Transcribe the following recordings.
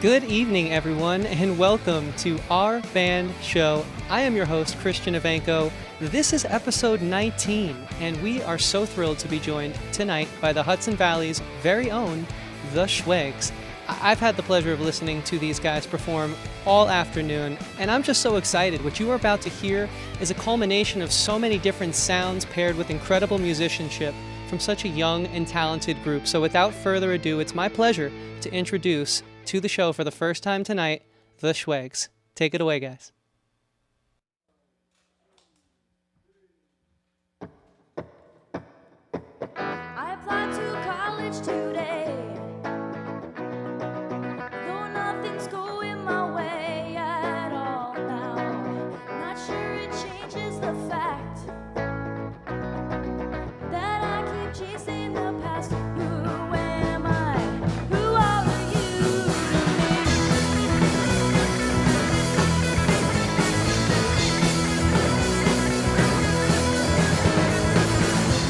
Good evening, everyone, and welcome to our band show. I am your host, Christian Ivanko. This is episode 19, and we are so thrilled to be joined tonight by the Hudson Valley's very own, the Schwegs. I've had the pleasure of listening to these guys perform all afternoon, and I'm just so excited. What you are about to hear is a culmination of so many different sounds paired with incredible musicianship from such a young and talented group. So without further ado, it's my pleasure to introduce to the show for the first time tonight, the Schwegs. Take it away, guys. I applied to college today, though nothing's going my way at all now. Not sure it changes the fact that I keep chasing the past. Who am I? Who are you to me?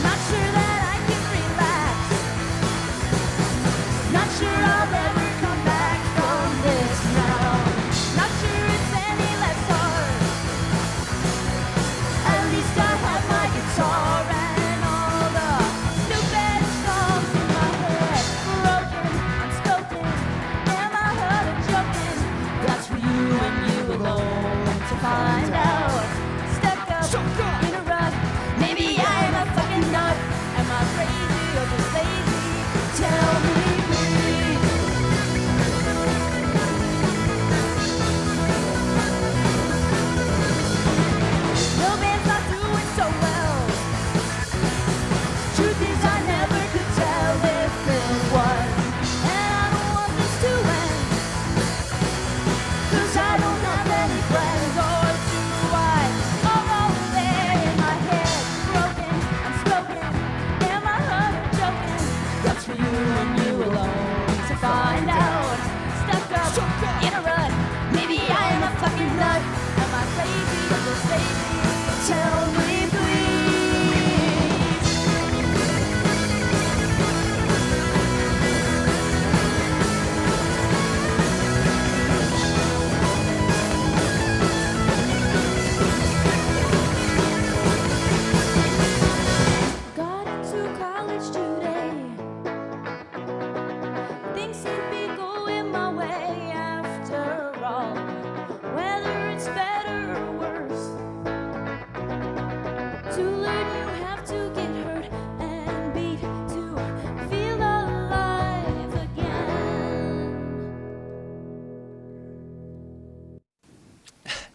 Not sure that I can relax. Not sure I'll ever come back from this now. Not sure it's any less hard. At least I have my guitar and all the stupid songs in my head. Broken, unspoken, am I hurt or joking? That's for you and you alone to find out. Stuck up in a rut. Maybe I am a fucking nut. Am I crazy or just lazy? Tell me, please. No band's not doing so well. Truth is, I never could tell if it was. And I don't want this to end, 'cause I don't have any friends. Or do I? All over there in my head. Broken, unspoken. Am I hurt or joking? That's for you and you alone to find out. Stuck up in a rut. Maybe I am a fucking nut. Am I crazy or just lazy? Tell me, please. Got into college today. Things seem to be going my way after all. Whether it's better or worse, to learn you have to get hurt and beat to feel alive again.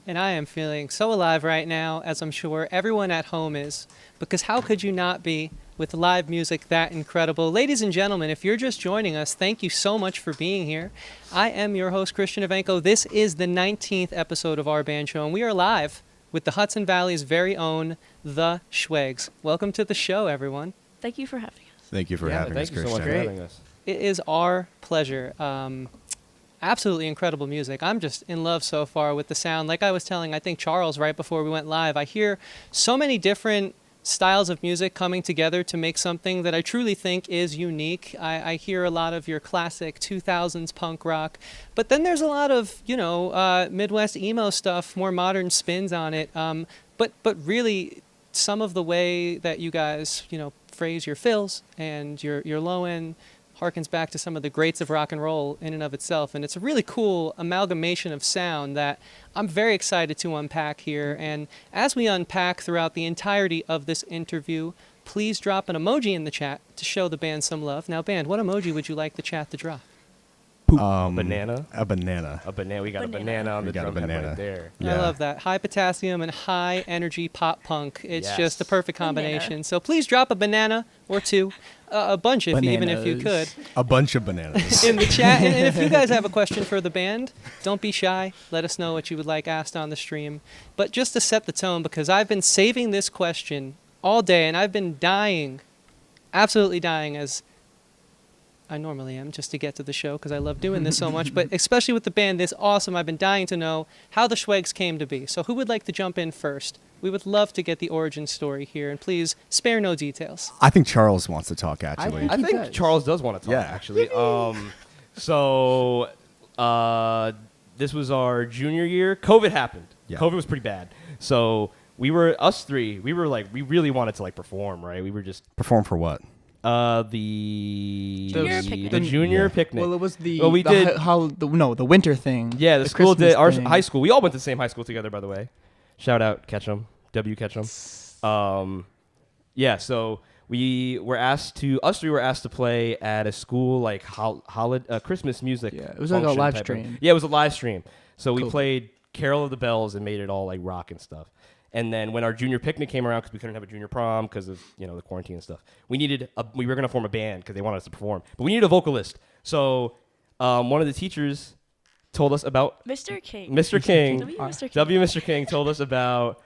And I am feeling so alive right now, as I'm sure everyone at home is, because how could you not be with live music that incredible? Ladies and gentlemen, if you're just joining us, thank you so much for being here. I am your host, Christian Ivanko. This is the 19th episode of our band show, and we are live with the Hudson Valley's very own, the Schwegs. Welcome to the show, everyone. Thank you for having us. Thank you for having us, Thank you so Christian. much for having us. It is our pleasure. Absolutely incredible music. I'm just in love so far with the sound. Like I was telling, I think Charles right before we went live, I hear so many different styles of music coming together to make something that I truly think is unique. I hear a lot of your classic 2000s punk rock, but then there's a lot of, Midwest emo stuff, more modern spins on it. But really, some of the way that you guys, phrase your fills and your low end harkens back to some of the greats of rock and roll in and of itself. And it's a really cool amalgamation of sound that I'm very excited to unpack here. And as we unpack throughout the entirety of this interview, please drop an emoji in the chat to show the band some love. Now, band, what emoji would you like the chat to drop? Banana. A banana. A banana. We got Banana. a banana on the We got a drum head banana. right there. I Yeah. love that. High potassium and high energy pop punk. It's Yes. just the perfect combination. So please drop a banana or two, a bunch even if you could, A bunch of bananas. in the chat. And if you guys have a question for the band, don't be shy. Let us know what you would like asked on the stream. But just to set the tone, because I've been saving this question all day, and I've been dying, absolutely dying, as I normally am, just to get to the show because I love doing this so much. But especially with the band this awesome, I've been dying to know how the Schwegs came to be. So who would like to jump in first? We would love to get the origin story here, and please spare no details. I think Charles wants to talk, actually. I think Charles does want to talk, Yeah. actually. So this was our junior year. COVID happened. Yeah. COVID was pretty bad. So we were we really wanted to like perform, right? We were just Perform for what? the Junior picnic. the junior Yeah. picnic. Well, it was the Well, we did- the winter thing. Yeah, the school Christmas did. Our thing. high school. We all went to the same high school together, by the way. Shout out Ketchum, W Ketchum. Yeah. So us three were asked to play at a school like Christmas music. Yeah, it was like a function live type of- stream. Yeah, it was a live stream. So we Cool. played Carol of the Bells and made it all like rock and stuff. And then when our junior picnic came around, because we couldn't have a junior prom because of the quarantine and stuff, we were gonna form a band because they wanted us to perform, but we needed a vocalist. So one of the teachers told us about Mr. King. Mr. King. W. Mr. King. W. Mr. King told us about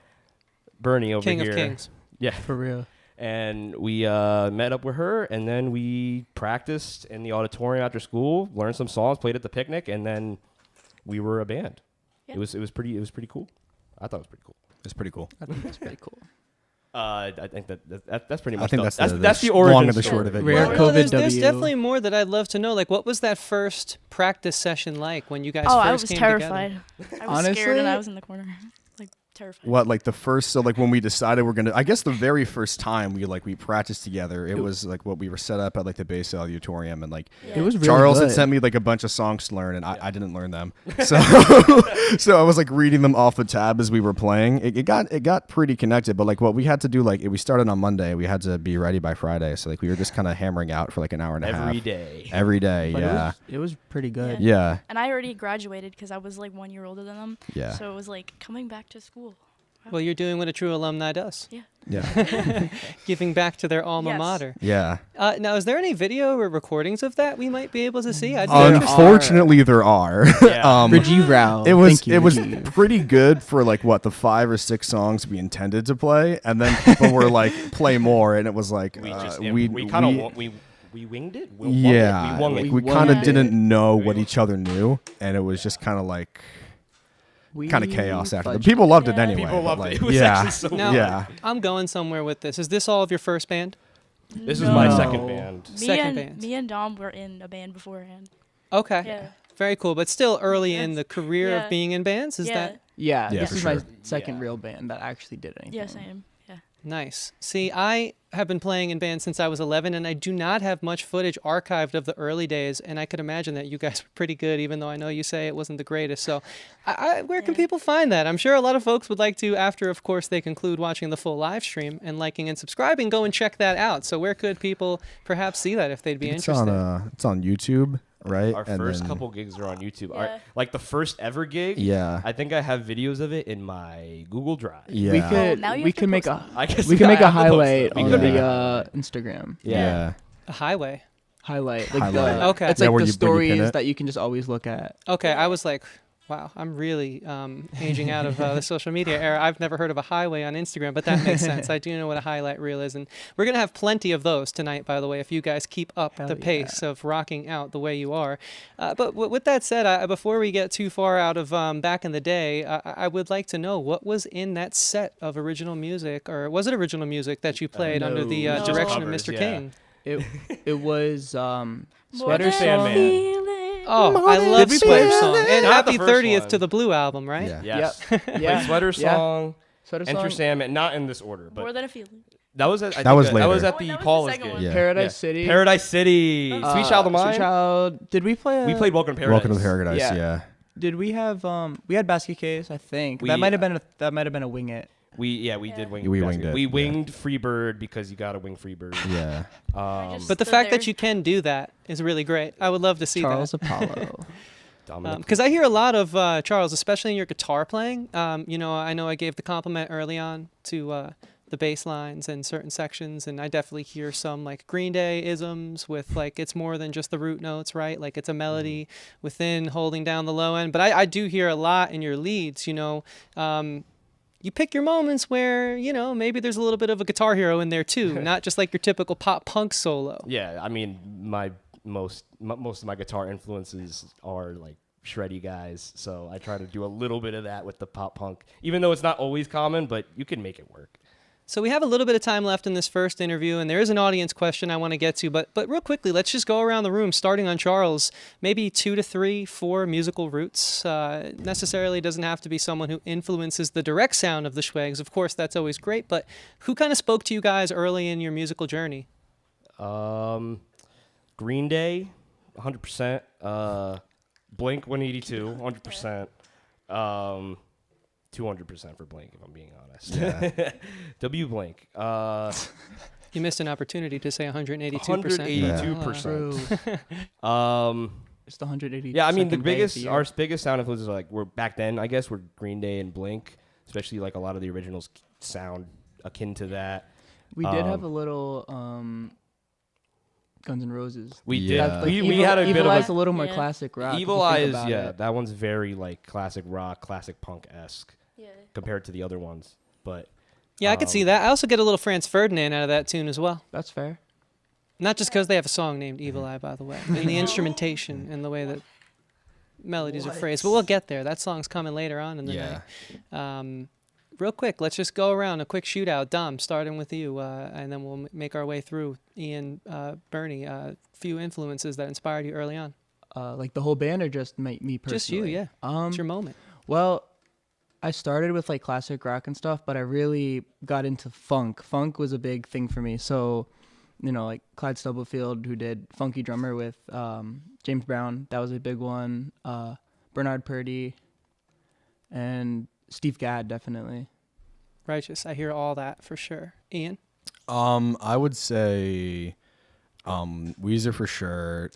Bernie over King here. of Kings. Yeah. For real. And we met up with her, and then we practiced in the auditorium after school, learned some songs, played at the picnic, and then we were a band. Yeah. It was pretty cool. I thought it was pretty cool. It's pretty cool. I think that's pretty cool. I think that's pretty much. I think the, that's that's the the origin long and the story. short of it. Rare yeah. COVID there's W. definitely more that I'd love to know. Like, what was that first practice session like when you guys Oh, first I was came terrified. together? I was scared and Honestly- I was in the corner. Like, terrified. What, like the first, so like when we decided we're going to, I guess the very first time we practiced together, it was like what we were set up at like the Base Auditorium, and like Yeah. It was really Charles good. had sent me like a bunch of songs to learn, and I didn't learn them. So so I was like reading them off the tab as we were playing. It got pretty connected, but like what we had to do, like we started on Monday, we had to be ready by Friday. So like we were just kind of hammering out for like an hour and a half. Every day, But yeah. it was pretty good. Yeah. And I already graduated because I was like 1 year older than them. Yeah. So it was like coming back to school. Well, you're doing what a true alumni does, Yeah. Yeah. giving back to their alma Yes. mater. Yeah. Now, is there any video or recordings of that we might be able to see? Unfortunately, there are. Yeah. Rajiv Rao. It was Thank you, it was Rajiv. pretty good for like what the 5 or 6 songs we intended to play, and then people were like, "Play more," and it was like We just we kind of we winged it. We yeah, wung it. we wung kind of it. didn't know what each other knew, and it was just kind of like We kind of chaos after. fudged People loved it Yeah. anyway. People but, loved like, it. It was yeah, actually so Now, yeah. I'm going somewhere with this. Is this all of your first band? This is my No. second band. Second band. Me and Dom were in a band beforehand. Okay. Yeah. Very cool, but still early in Yes. the career Yeah. of being in bands. Is yeah. that Yeah, Yeah, this for is my sure. second Yeah. real band that actually did anything. Yes, I am. Yeah. nice? See, I have been playing in bands since I was 11, and I do not have much footage archived of the early days, and I could imagine that you guys were pretty good, even though I know you say it wasn't the greatest. So where can Yeah. people find that? I'm sure a lot of folks would like to, after, of course, they conclude watching the full live stream and liking and subscribing, go and check that out. So where could people perhaps see that if they'd be It's interested? on YouTube, right? Our And first then- couple gigs are on YouTube. Yeah. Like the first ever gig. Yeah. I think I have videos of it in my Google Drive. Yeah. We Oh, could now you we have to could make post a I guess we can I make a have to post highlight them. We on could the make a- Instagram. Yeah. A highway. Highlight like Highlight. the Okay. It's Yeah, like where the you- where you pin stories it. that you can just always look at. Okay, I Yeah. was like, wow, I'm really aging out of the social media era. I've never heard of a highway on Instagram, but that makes sense. I do know what a highlight reel is, and we're gonna have plenty of those tonight, by the way, if you guys keep up Hell the yeah. pace of rocking out the way you are. But with that said, before we get too far out of back in the day, I would like to know what was in that set of original music, or was it original music that you played under the no. Just direction covers, of Mr. yeah. King? It was More Sweater than Song. Sandman. Oh, I love Did we Sweater play- Song. And Not the happy first 30th one. to the Blue album, right? Yeah. Yes. Yep. Played Sweater Yeah. Song, Sweater Enter Song. Sandman, not in this order, More but than a feeling. that was at, I That think was That later. was at Oh, the that was the Paula's second gig. one. Yeah. Paradise City. Paradise City. Sweet Child of Mine. Sweet Child. Did we play? We played Welcome to Paradise. Welcome to Paradise. Yeah. Yeah. Did we have? We had Basket Case, I think. We- that might have been a Wing It. We Yeah. did wing. We Basket. winged it, We yeah. winged Freebird because you gotta wing Freebird. Yeah. just But the stood fact there. that you can do that is really great. I would love to see Charles that. Apollo. Dominic. Because I hear a lot of Charles, especially in your guitar playing. I know I gave the compliment early on to the bass lines and certain sections, and I definitely hear some like Greenday isms with like it's more than just the root notes, right? Like it's a melody within holding down the low end. But I do hear a lot in your leads. You pick your moments where maybe there's a little bit of a guitar hero in there too, not just like your typical pop punk solo. Yeah, I mean, most of my guitar influences are like shreddy guys, so I try to do a little bit of that with the pop punk, even though it's not always common, but you can make it work. So we have a little bit of time left in this first interview, and there is an audience question I want to get to. But real quickly, let's just go around the room, starting on Charles. Maybe 2 to 3, 4 musical roots. Necessarily doesn't have to be someone who influences the direct sound of the Schwegs. Of course, that's always great. But who kind of spoke to you guys early in your musical journey? Greenday, 100%. Blink 182, 100%. 200% for Blink, if I'm being honest. Yeah. W Blink. You missed an opportunity to say 182%. 182%. It's the 180. Yeah, I mean our biggest sound influences were back then, I guess, were Green Day and Blink, especially like a lot of the originals sound akin to that. We did have a little Guns N' Roses. We Yeah. did. We had a bit Evil of Eye's a little more Yeah. classic rock. if Evil you Eye think is about it. that one's very like classic rock, classic punk-esque Yeah. compared to the other ones. But Yeah, I could see that. I also get a little Franz Ferdinand out of that tune as well. That's fair. Not just because they have a song named Evil Eye, by the way, and the instrumentation and the way that melodies are phrased. But we'll get there. That song's coming later on in the Yeah. night. Real quick, let's just go around a quick shootout. Dom, starting with you, and then we'll make our way through. Ian, Bernie, few influences that inspired you early on. Like the whole band, or just me personally? Just you, yeah. It's your moment. Well, I started with like classic rock and stuff, but I really got into funk. Funk was a big thing for me. So, like Clyde Stubblefield, who did Funky Drummer with James Brown, that was a big one. Bernard Purdie, and Steve Gadd, definitely. Righteous. I hear all that for sure. Ian? I would say Weezer for sure,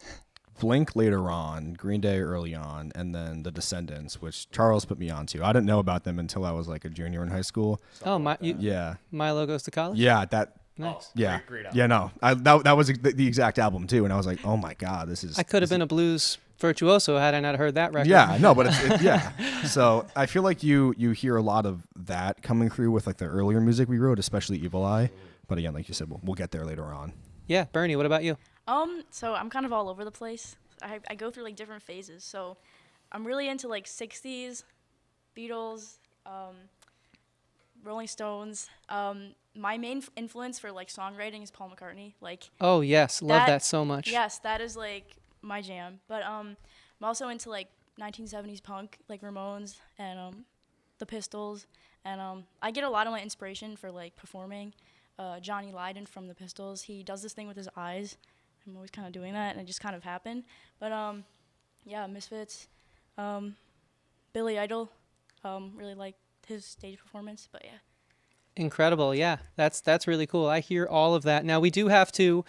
Blink later on, Green Day early on, and then The Descendants, which Charles put me onto. I didn't know about them until I was like a junior in high school. Yeah. Milo Goes to College? Yeah, that. Nice. Yeah, Great album. yeah, no, that was the exact album too, and I was like, oh my god, this is. I could have been a blues virtuoso had I not heard that record. Yeah, no, but yeah. So I feel like you hear a lot of that coming through with like the earlier music we wrote, especially Evil Eye. But again, like you said, we'll get there later on. Yeah, Bernie, what about you? So I'm kind of all over the place. I go through like different phases. So I'm really into like 60s, Beatles, Rolling Stones. My main influence for like songwriting is Paul McCartney. Like, Oh, yes. Love that so much. yes, that is like my jam. But I'm also into like 1970s punk, like Ramones and the Pistols. And I get a lot of my inspiration for like performing. Johnny Lydon from the Pistols, he does this thing with his eyes. I'm always kind of doing that, and it just kind of happened. But yeah, Misfits, Billy Idol, really like his stage performance. But yeah. Incredible. Yeah, that's really cool. I hear all of that. Now, we do have to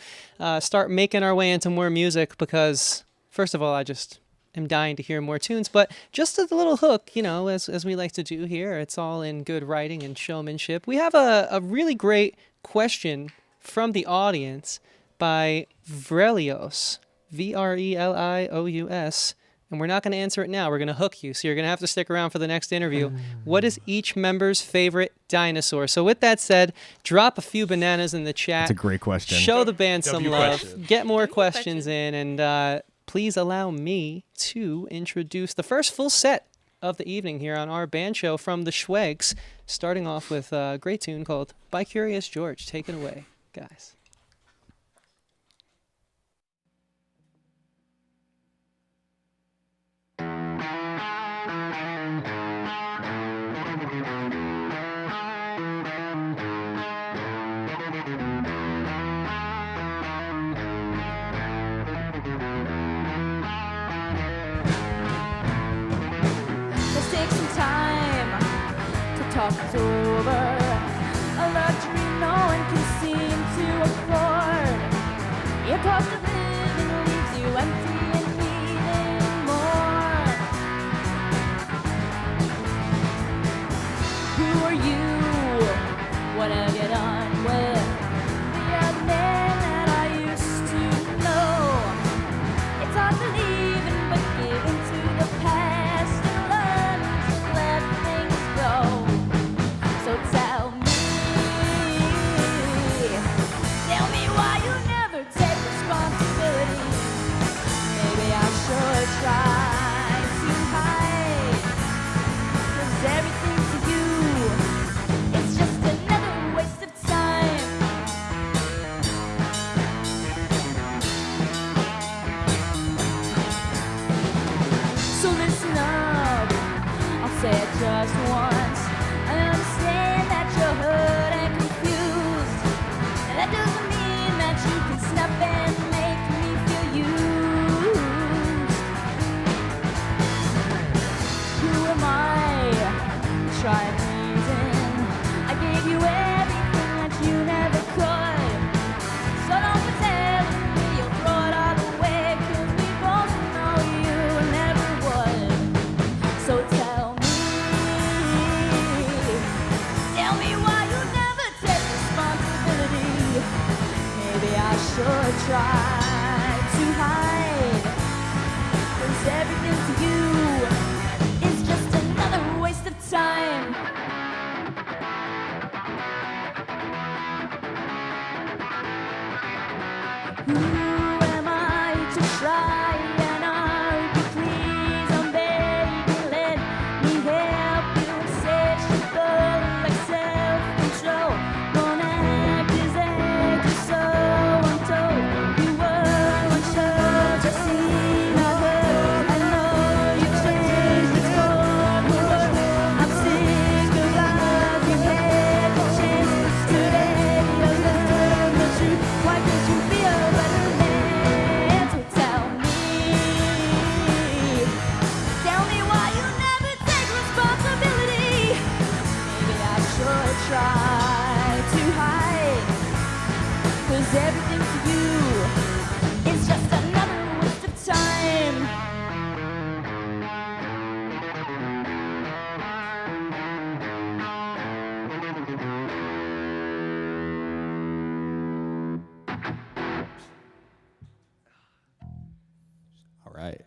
start making our way into more music because, first of all, I just am dying to hear more tunes. But just as a little hook, as we like to do here, it's all in good writing and showmanship. We have a really great question from the audience by Vrelios, Vrelious. And we're not going to answer it now. We're going to hook you. So you're going to have to stick around for the next interview. What is each member's favorite dinosaur? So with that said, drop a few bananas in the chat. That's a great question. Show the band some W love. question. Get more questions in. And please allow me to introduce the first full set of the evening here on our band show from the Schwegs, starting off with a great tune called Bicurious George. Take it away, guys. Let's take some time to talk it over. A luxury no one can seem to afford. Your cost of living leaves you empty and needing more. Who are you? What have you done with the young man that I used to know? It's hard to leave and but give into the past and learn to let things go. So tell me why you never take responsibility. up. I'll say it just once. I understand that you're hurt and confused, and that doesn't mean that you can snap and make me feel used. Who am I? Try reason. I gave you everything that you never could. So don't pretend with me you'll throw it all away, 'cause we both know you never would. So tell me why you never take responsibility. Maybe I should try to hide, 'cause everything to you is just another waste of time. Who am I to try and argue? Please, I'm begging, let me help you. Insatiable like self-control. Don't act as if you're so untold. You were unsure, just seen, I heard. I know you changed, it's for the worse. I'm sick of lies, you had the chance today. You learned the truth. Why can't you be a better man? So tell me why you never take responsibility. Maybe I should try to hide, 'cause everything to you is just another waste of time. All right.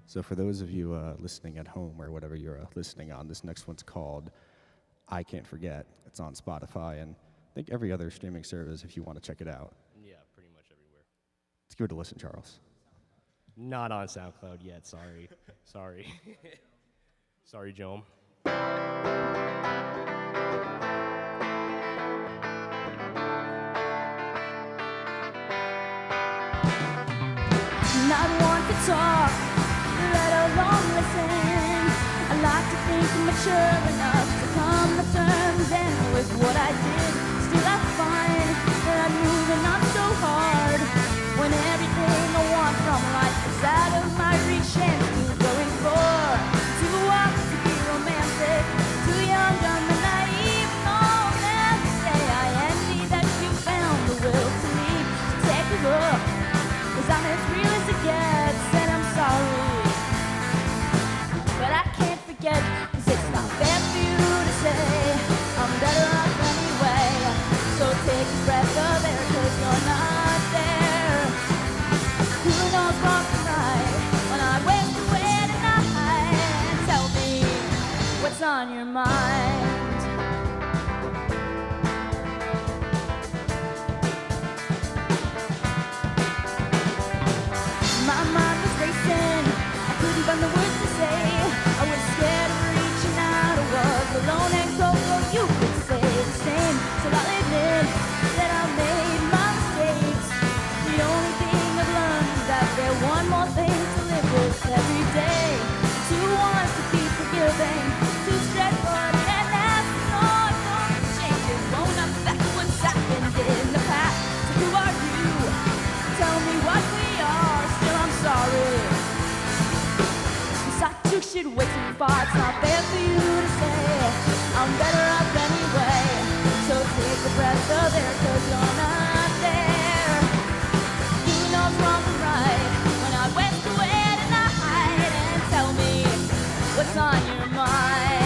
So for those of you listening at home or whatever you're listening on, this next one's called I Can't Forget. It's on Spotify and I think every other streaming service if you want to check it out. Yeah, pretty much everywhere. Let's give it a listen, Charles. Not on SoundCloud yet. Sorry. Sorry. Sorry, Joam. Not one to talk, let alone listen. I like to think I'm mature enough to come to terms, and with what I did, still I find that I'm moving on so hard. When everything I want from life is out of my reach, and still going for too wild to be romantic, too young, dumb, and naive. Oh, now to say I envy that you found the will to leave. So take a look, 'cause I'm as real as it gets, and I'm sorry, but I can't forget, 'cause it's not fair for you to say I'm better off anyway. So take a breath of air, 'cause you're not there. Who knows wrong from right when I went away tonight? Tell me what's on your mind. My mind was racing, I couldn't find the words to say. I was scared of reaching out, I was alone and cold. Well, you could say the same, so I'll admit that I made my mistakes. The only thing I've learned is that there's one more thing to live with every day. To want to be forgiving, to stretch forward and ask for don't change. It won't affect what's happened in the past. So who are you? Tell me what we are, still I'm sorry. 'Cause I took shit way too far, it's not fair for you to say I'm better off anyway. So take a breath of air, 'cause you're not there. Who knows wrong from right when I went away tonight? And tell me what's on your mind.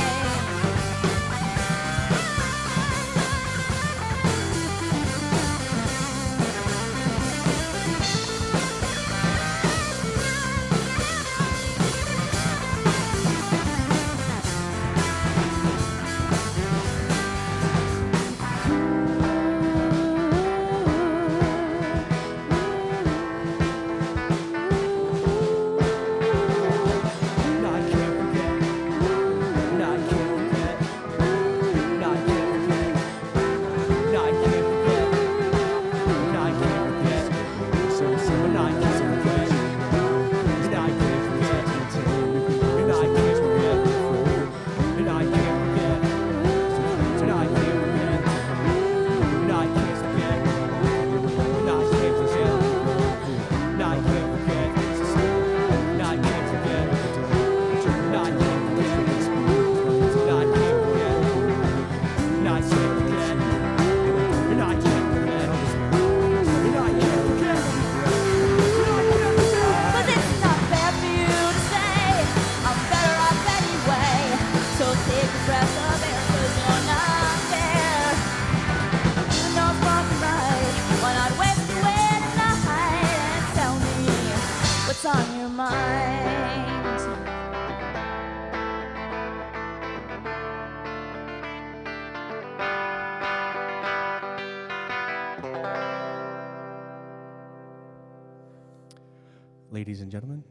ladies and gentlemen,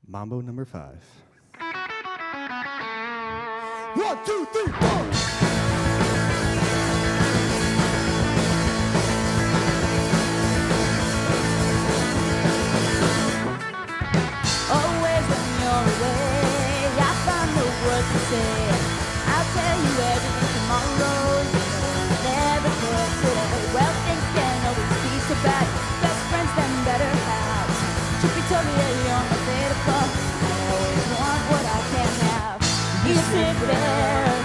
Mambo number 5. 1, 2, 3, 4. Always when you're away, I find the words to say. I'll tell you everything tomorrow. Never could today. Well, things can't always be so bad. Best friends than better halves. Truth be told me that you're my favorite part. I always want what I can't have. You sit there,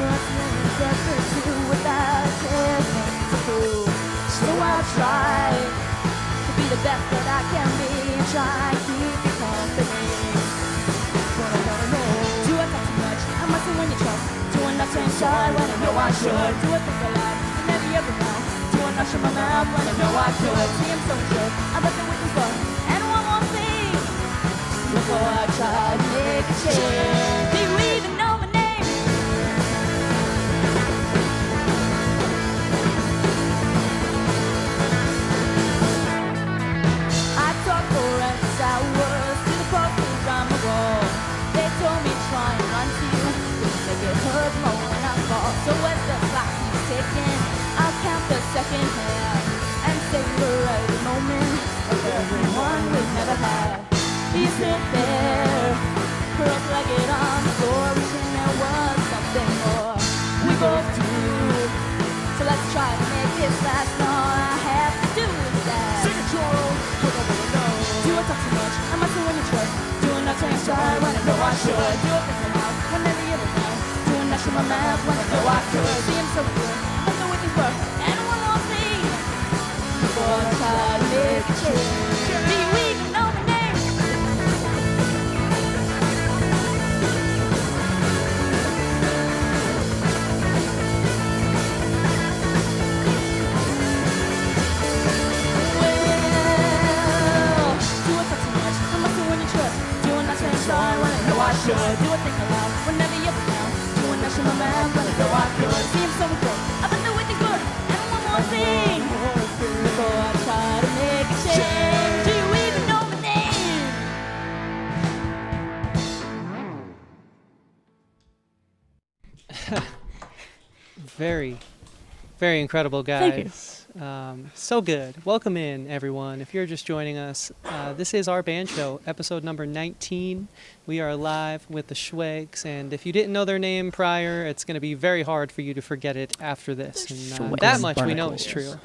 crossing the desert too, without anything to prove. So I'll try to be the best that I can be and try to keep you company. But I wanna know, do I talk too much? I'm messing when you trust. Do I not turn shy when I know I should? Do I think a lot? I never ever know. Do I not shut my mouth when I know I could? See, I'm so sure I'm about to with this book. And one more thing before I try to make a change. Do you even know my name? I talked for endless hours to the posters on the wall. They told me try and run to you, make it hurt more when I fall. So as the clock keeps ticking, I'll count the second half and savor every moment of everyone we've never had. You sit there, cross-legged on the floor, wishing there was something more we both do. So let's try to make this last. All I have to do is ask. Sing it, Charles. Do I talk too much? I'm not when you trust. Do I not turn shy when I know I should? Do I think aloud whenever you ever know? Do I not shut my mouth when I know I could? See, I'm so good. I'm so with this work. And one more thing before I try to make a change. Do you even know my name? Do I think aloud whenever you ever down? Do I not shut my mouth when I know I could? See, I'm so good. I've been doing things good. And one more thing before I try to make a change. Do you even know my name? Very, very incredible, guys. So good. Welcome in, everyone. If you're just joining us, this is our band show, episode number 19. We are live with the Schwegs, and if you didn't know their name prior, it's going to be very hard for you to forget it after this. And that much we know is true.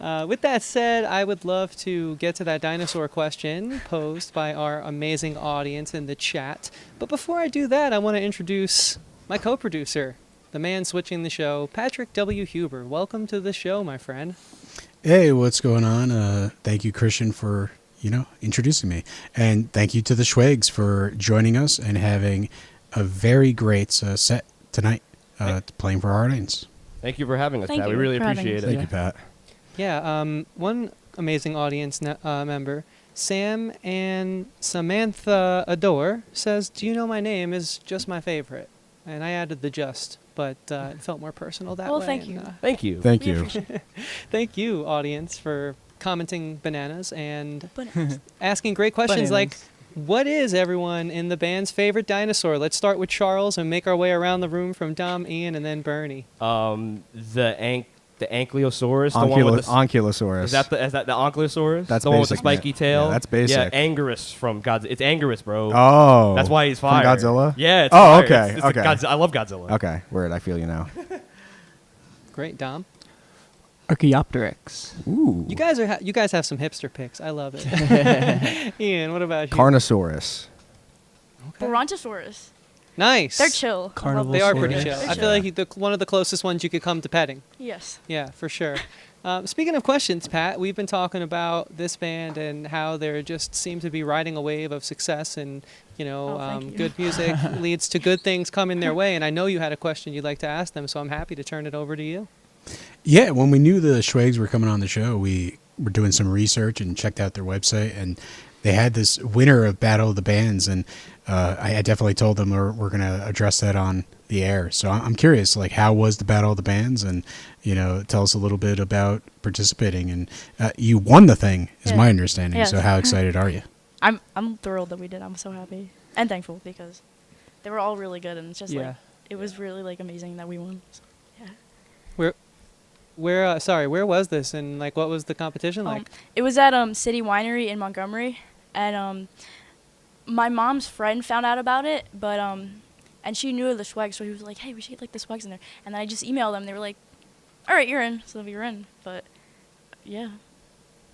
With that said, I would love to get to that dinosaur question posed by our amazing audience in the chat. But before I do that, I want to introduce my co-producer, the man switching the show, Patrick W. Huber. Welcome to the show, my friend. Hey, what's going on? Thank you, Christian, for, introducing me. And thank you to the Schwegs for joining us and having a very great set tonight, playing for our audience. Thank you for having us, Thank Pat. We you really for having appreciate us. it. Thank you, Pat. Yeah, one amazing audience member, Sam and Samantha Adore, says, "Do you know my name is just my favorite?" And I added the just, but it felt more personal that way. Well, thank and, you. Thank you. Thank We you. appreciate it. Thank you, audience, for commenting bananas and But asking great questions like, what is everyone in the band's favorite dinosaur? Let's start with Charles and make our way around the room from Dom, Ian, and then Bernie. The Ankylosaurus, the one with the Ankylosaurus. is that the Ankylosaurus? That's the one with the basic, spiky man. tail. Yeah, that's basic. Yeah, Anguirus from Godzilla. It's Anguirus, bro. Oh. That's why he's fire. From Godzilla? Yeah. It's Oh, fire. okay, It's okay. I love Godzilla. Okay, word. I feel you now. Great, Dom. Archaeopteryx. Ooh. You guys have some hipster picks. I love it. Ian, what about you? Carnosaurus. Brontosaurus. Nice. They're chill. I love They them. are pretty Carnivosaurus. chill. They're I feel like one of the closest ones you could come to petting. Yes. Yeah, for sure. Speaking of questions, Pat, we've been talking about this band and how they just seem to be riding a wave of success, and thank you. good music leads to good things coming their way. And I know you had a question you'd like to ask them, so I'm happy to turn it over to you. Yeah, when we knew the Schwegs were coming on the show, we were doing some research and checked out their website, and they had this winner of Battle of the Bands, and I definitely told them we're going to address that on the air. So I'm curious, like, how was the Battle of the Bands, and tell us a little bit about participating. And you won the thing, is my understanding. Yes. So how excited are you? I'm thrilled that we did. I'm so happy and thankful because they were all really good, and it's just like it was really like amazing that we won. So, yeah. Where was this, and like what was the competition like? It was at City Winery in Montgomery, and my mom's friend found out about it, but and she knew of the Schwegs, so he was like, "Hey, we should get like the Schwegs in there." And then I just emailed them. They were like, "All right, you're in." So we were in, but yeah.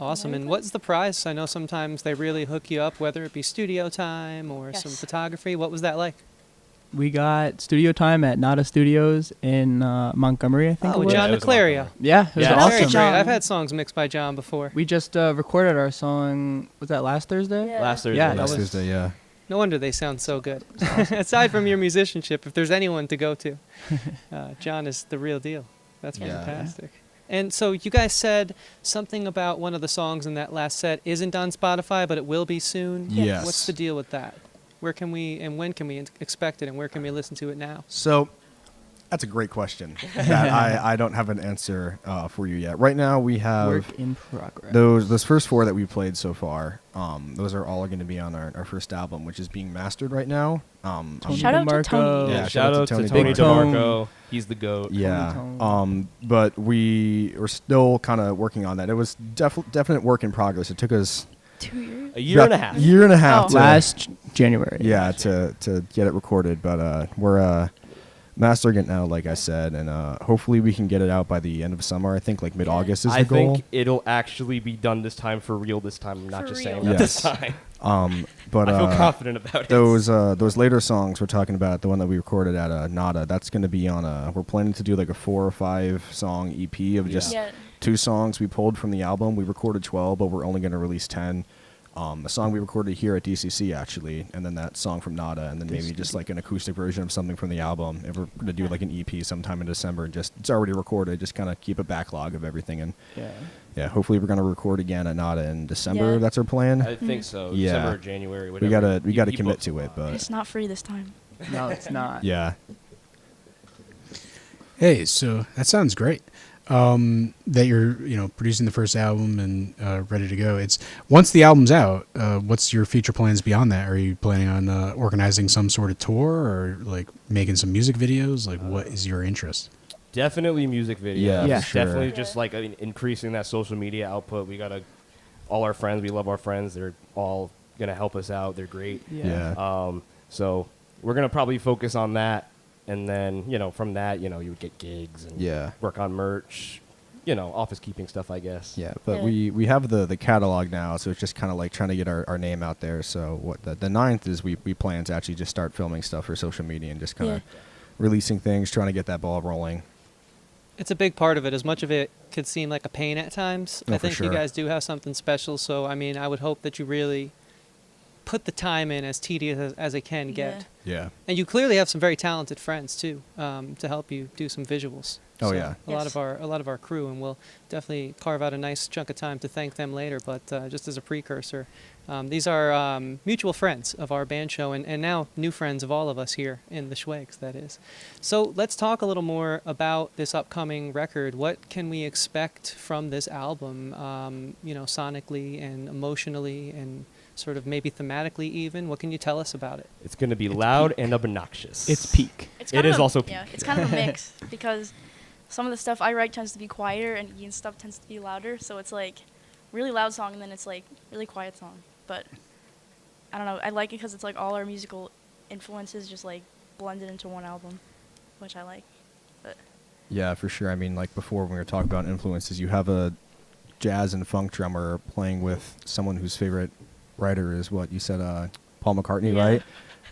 Awesome. And what's the prize? I know sometimes they really hook you up, whether it be studio time or some Yes. photography. What was that like? We got studio time at Nada Studios in Montgomery, I think. Oh, it was. John it was Niclaria. Yeah, it was Yeah. Very awesome. great. John. I've had songs mixed by John before. We just recorded our song. Was that last Thursday? Yeah. Last Thursday. Yeah, Last that was- Tuesday, yeah. No wonder they sound so good. Aside from your musicianship, if there's anyone to go to, John is the real deal. That's Yeah. fantastic. And so you guys said something about one of the songs in that last set isn't on Spotify, but it will be soon. Yes. What's the deal with that? Where can we and when can we expect it, and where can we listen to it now? So that's a great question that I don't have an answer for you yet. Right now we have Work in progress. those first 4 that we played so far. Those are all going to be on our first album, which is being mastered right now. Tony Shout out to DeMarco. Tony. Yeah, Shout out to Tony Big Tone. DeMarco. He's the GOAT. Yeah. Tone. But we were still kind of working on that. It was definite work in progress. It took us 2 years. A year and a half. Year and a half. Oh. To, Last January. Yeah, to get it recorded, but we're mastering it now, like I said, and hopefully we can get it out by the end of summer. I think like mid-August is the I goal. think it'll actually be done this time for real this time. I'm not For just real. saying that this Yes. time. But I feel confident about it. those later songs we're talking about, the one that we recorded at Nada, that's going to be on we're planning to do like a 4 or 5 song EP of just Yeah. 2 songs we pulled from the album. We recorded 12, but we're only going to release 10. A song we recorded here at DCC actually, and then that song from Nada, and then maybe just like an acoustic version of something from the album. And we're going to do like an EP sometime in December, and just it's already recorded, just kind of keep a backlog of everything. And yeah, hopefully we're going to record again at Nada in December. Yeah. That's our plan. I think so. Yeah. December or January. we Whatever. gotta He commit booked to a it, lot. but It's not free this time. No, it's not. yeah. Hey, so that sounds great. That you're, producing the first album and ready to go. It's once the album's out, what's your future plans beyond that? Are you planning on organizing some sort of tour or like making some music videos? Like, what is your interest? Definitely music videos. Yeah, for sure. Definitely just like increasing that social media output. We gotta all our friends. We love our friends. They're all gonna help us out. They're great. Yeah. So we're gonna probably focus on that, and then from that you would get gigs and Yeah. work on merch, office keeping stuff, I guess. Yeah, but Yeah. we have the catalog now, so it's just kind of like trying to get our name out there. So what the 9th is we plan to actually just start filming stuff for social media and just kind of releasing things, trying to get that ball rolling. It's a big part of it. As much of it could seem like a pain at times, Oh, I for think you sure. guys do have something special. So, I mean, I would hope that you really put the time in, as tedious as it can get. Yeah. And you clearly have some very talented friends too, to help you do some visuals. Oh, So yeah. a lot Yes. of our crew, and we'll definitely carve out a nice chunk of time to thank them later. But just as a precursor, these are mutual friends of our band show, and now new friends of all of us here in the Schwegs, that is. So let's talk a little more about this upcoming record. What can we expect from this album, sonically and emotionally and sort of maybe thematically even? What can you tell us about it? It's gonna be loud and obnoxious. It's peak. It's It kind is of a- also yeah. It's kind of a mix because some of the stuff I write tends to be quieter and Ian's stuff tends to be louder. So it's like really loud song and then it's like really quiet song. But I don't know. I like it because it's like all our musical influences just like blended into one album, which I like. But Yeah, for sure. I mean, like before when we were talking about influences, you have a jazz and funk drummer playing with someone whose favorite writer is what you said, Paul McCartney, Yeah. right?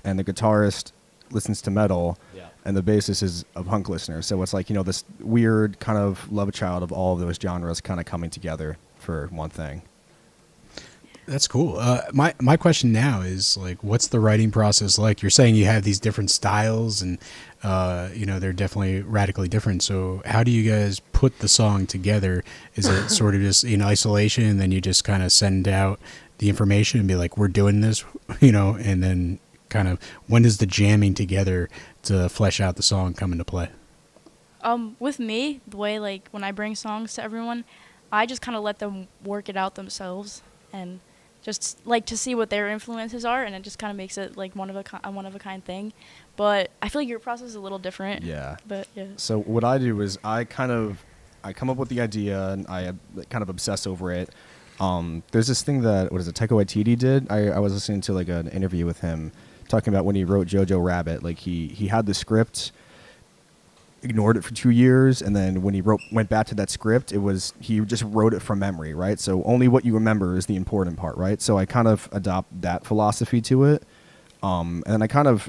And the guitarist listens to metal, Yeah. and the bassist is a punk listener. So it's like, this weird kind of love child of all of those genres kind of coming together for one thing. That's cool. My question now is like, what's the writing process like? You're saying you have these different styles, and they're definitely radically different. So how do you guys put the song together? Is it sort of just in isolation, and then you just kind of send out the information and be like, we're doing this, and then kind of when does the jamming together to flesh out the song come into play? With me, the way like when I bring songs to everyone, I just kind of let them work it out themselves and just like to see what their influences are, and it just kind of makes it like a one of a kind thing. But I feel like your process is a little different. Yeah. But yeah. So what I do is I come up with the idea and I kind of obsess over it. There's this thing that Taika Waititi did. I was listening to like an interview with him talking about when he wrote Jojo Rabbit. Like he had the script, ignored it for 2 years, and then when he went back to that script, he just wrote it from memory, right? So only what you remember is the important part, right? So I kind of adopt that philosophy to it, and I kind of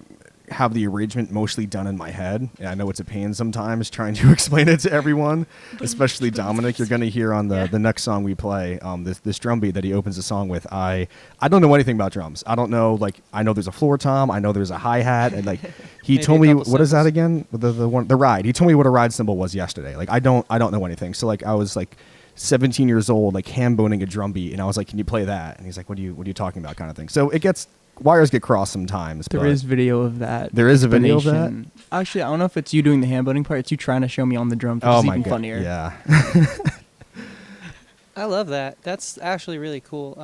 have the arrangement mostly done in my head. And I know it's a pain sometimes trying to explain it to everyone, especially Dominic. You're going to hear on the next song we play, this drum beat that he opens the song with. I don't know anything about drums. I don't know, like, I know there's a floor tom, I know there's a hi-hat, and like he told me, what is that again? The ride. He told me what a ride cymbal was yesterday. Like I don't know anything. So like I was like 17 years old, like hand boning a drum beat, and I was like, can you play that? And he's like, what are you talking about, kind of thing. So wires get crossed sometimes. There is video of that. There is a video of that? Actually, I don't know if it's you doing the hand boning part. It's you trying to show me on the drums, which Oh is my even God. funnier. Yeah. I love that. That's actually really cool.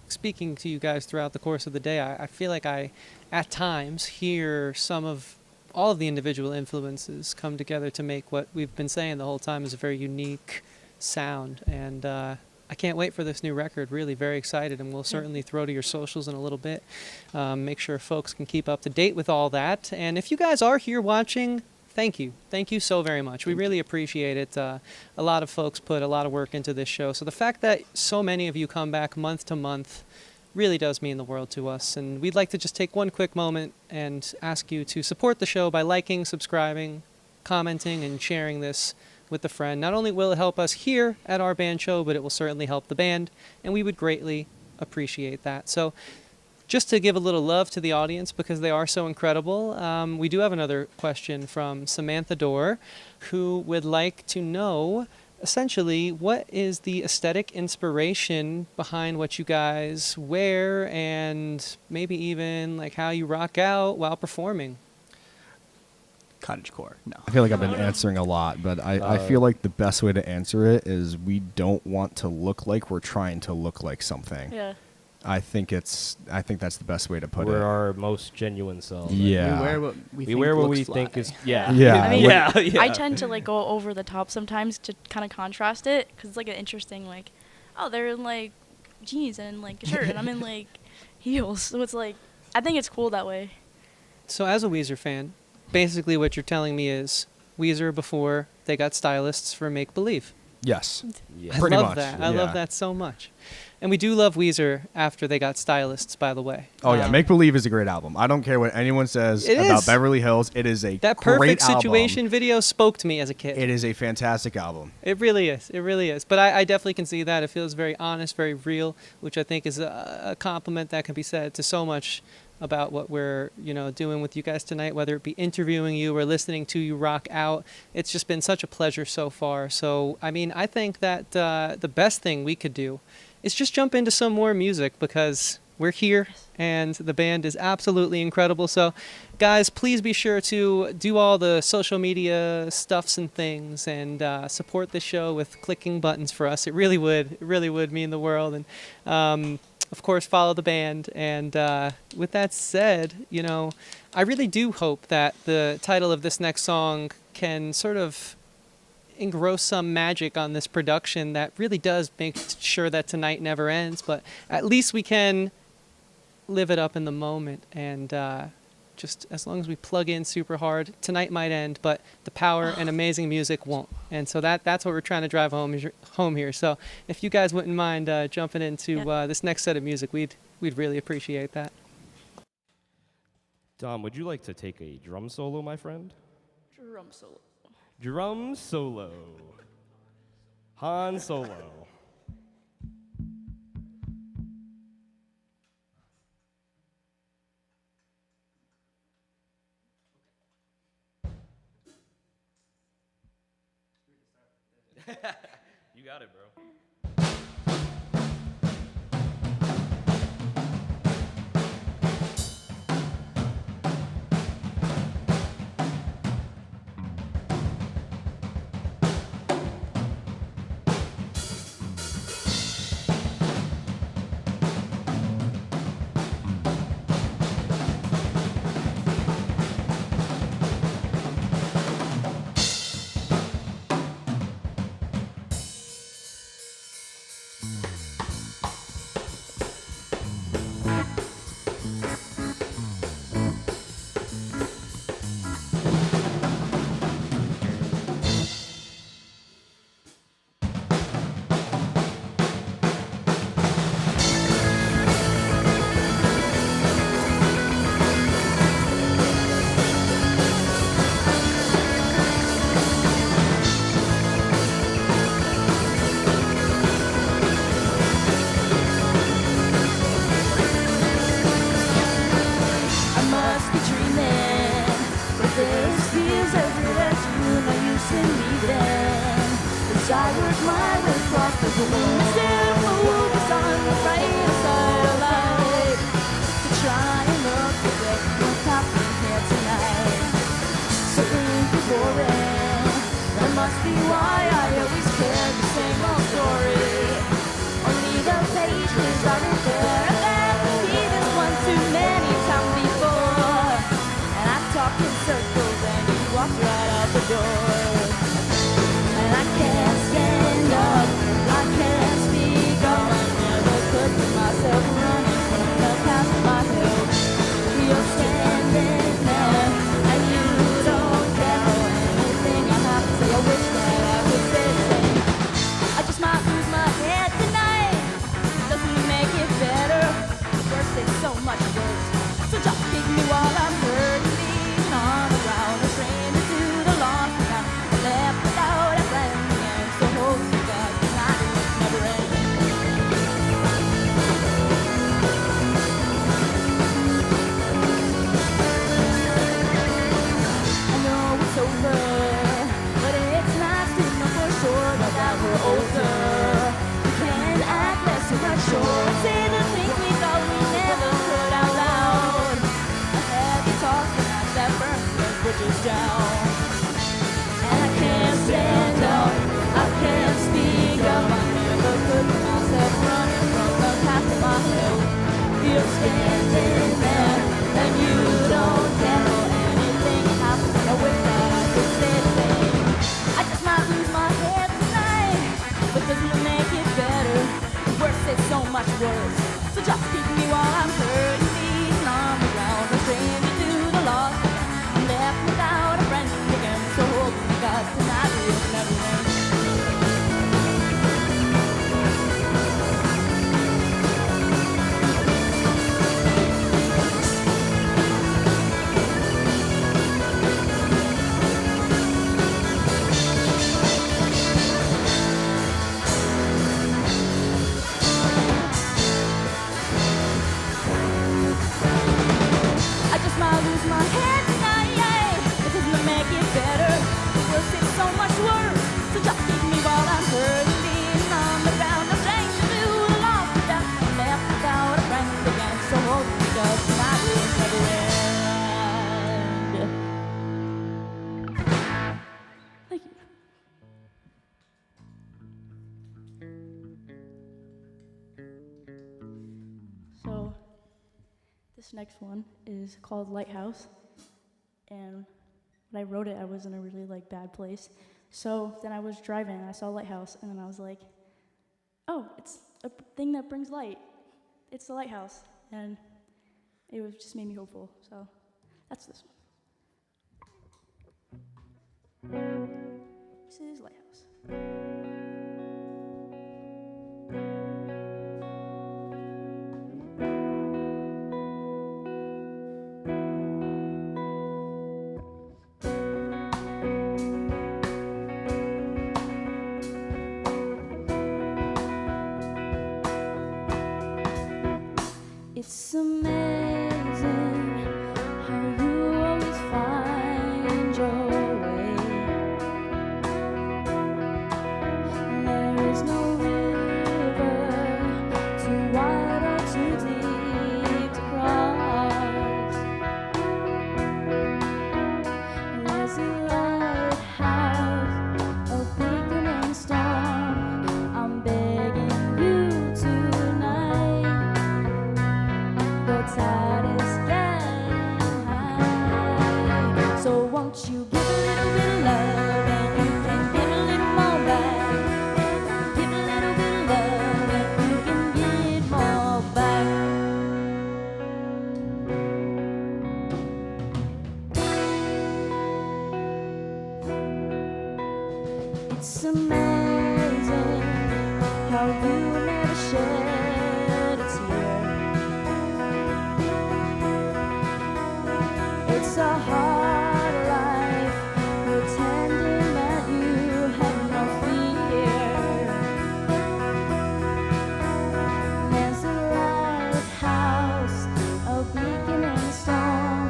Speaking to you guys throughout the course of the day, I feel like I, at times, hear all of the individual influences come together to make what we've been saying the whole time is a very unique sound. And I can't wait for this new record. Really very excited, and we'll certainly throw to your socials in a little bit. Make sure folks can keep up to date with all that. And if you guys are here watching, thank you. Thank you so very much. We really appreciate it. A lot of folks put a lot of work into this show. So the fact that so many of you come back month to month really does mean the world to us. And we'd like to just take one quick moment and ask you to support the show by liking, subscribing, commenting, and sharing this with a friend. Not only will it help us here at our band show, but it will certainly help the band, and we would greatly appreciate that. So just to give a little love to the audience because they are so incredible, we do have another question from Samantha Dorr, who would like to know, essentially, what is the aesthetic inspiration behind what you guys wear and maybe even like how you rock out while performing? Cottagecore. No. I feel like I've been answering a lot, but I feel like the best way to answer it is we don't want to look like we're trying to look like something. Yeah. I think that's the best way to put We're it. our most genuine selves. Yeah. We wear what we think we think fly. is yeah. Yeah. I mean, Yeah. I tend to like go over the top sometimes to kind of contrast it because it's like an interesting like, oh, they're in like jeans and like a shirt and I'm in like heels. So it's like, I think it's cool that way. So as a Weezer fan, basically what you're telling me is Weezer before they got stylists for Make Believe. Yes. Yeah. I Pretty love much, that. I yeah. love that so much. And we do love Weezer after they got stylists, by the way. Oh yeah, Make Believe is a great album. I don't care what anyone says It about is. Beverly Hills. It is a That great Perfect album. Situation video spoke to me as a kid. It is a fantastic album. It really is. It really is. But I definitely can see that. It feels very honest, very real, which I think is a compliment that can be said to so much about what we're, doing with you guys tonight, whether it be interviewing you or listening to you rock out. It's just been such a pleasure so far. So, I mean, I think that the best thing we could do is just jump into some more music because we're here and the band is absolutely incredible. So, guys, please be sure to do all the social media stuffs and things and support the show with clicking buttons for us. It really would mean the world. And of course, follow the band. And with that said, I really do hope that the title of this next song can sort of engross some magic on this production that really does make sure that tonight never ends. But at least we can live it up in the moment. And just as long as we plug in super hard, tonight might end, but the power and amazing music won't. And so that's what we're trying to drive home here. So if you guys wouldn't mind jumping into this next set of music, we'd really appreciate that. Dom, would you like to take a drum solo, my friend? Drum solo. Drum solo. Han Solo. You got it, bro. be dreaming. But this feels as good as you know you send me then. As I work my way across the room, instead of focus on the brighter side of life, to try and look away what's happening here tonight. So boring. That must be why I always care the same old story. Only the pages are in there. I've had to see this one too many times before. And I've talked in circles and you walked right out the door. And I can't stand up, I can't speak up. I never could put myself running from the past my help. You're standing there and you don't care for anything I have to say. I wish that I could say the same. I just might lose my head tonight. Doesn't make it better. Worse, it's so much worse. So just pick me while I'm hurting, leaning on the ground, a stranger to the lost and I'm left without a friend. And so hope to God tonight it will never end. I know it's over, but it's nice to know for sure that we're older. We can act less immature and say the things we thought we never could out loud. A heavy talk tonight that burns the bridges down. And I can't stand up, I can't speak up. I never could put myself running from the past of my help. You're standing there and you don't care for anything that happens. I wish that I could say the same. I just might lose my head tonight, but doesn't it make it better? Worse, it's so much worse. So just keep me while I'm hurting, leaning on the ground, a stranger to the lost. I'm left without a friend again, so hold me, God, tonight will never end. I just might lose my head tonight. It doesn't make it better. Worse, it's so much worse. So just keep me while I'm hurting, leaning on the ground. I'm strange to do the lost without left without a friend again. So hold me, God, tonight will never end. Thank you. So this next one is called Lighthouse, and when I wrote it, I was in a really bad place. So then I was driving, and I saw Lighthouse, and then I was like, "Oh, it's a thing that brings light. It's the lighthouse," and it just made me hopeful. So that's this one. This is Lighthouse. It's amazing how you always find your way. There is no river too wide or too deep to cross. There's a lighthouse, a beacon storm. I'm begging you tonight. The tide is getting high, so won't you give a little bit of love, and you can give a little more back. Give a little bit of love, and you can get more back. It's amazing how you never shed a tear. It's a hard life, pretending that you have no fear. There's a lighthouse, a beacon in storm.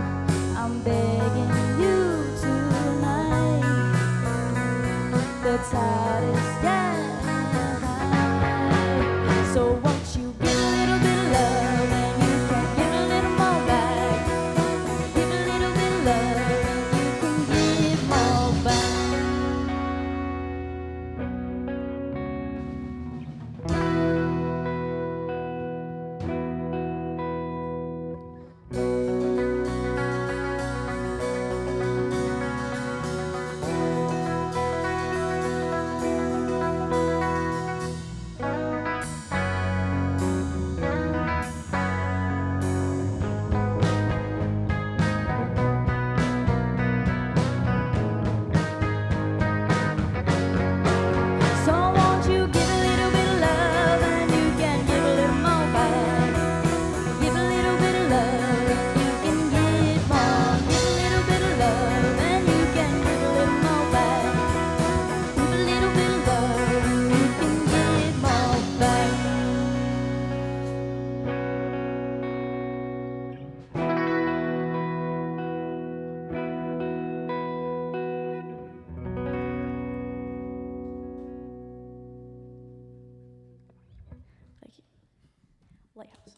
Lighthouse.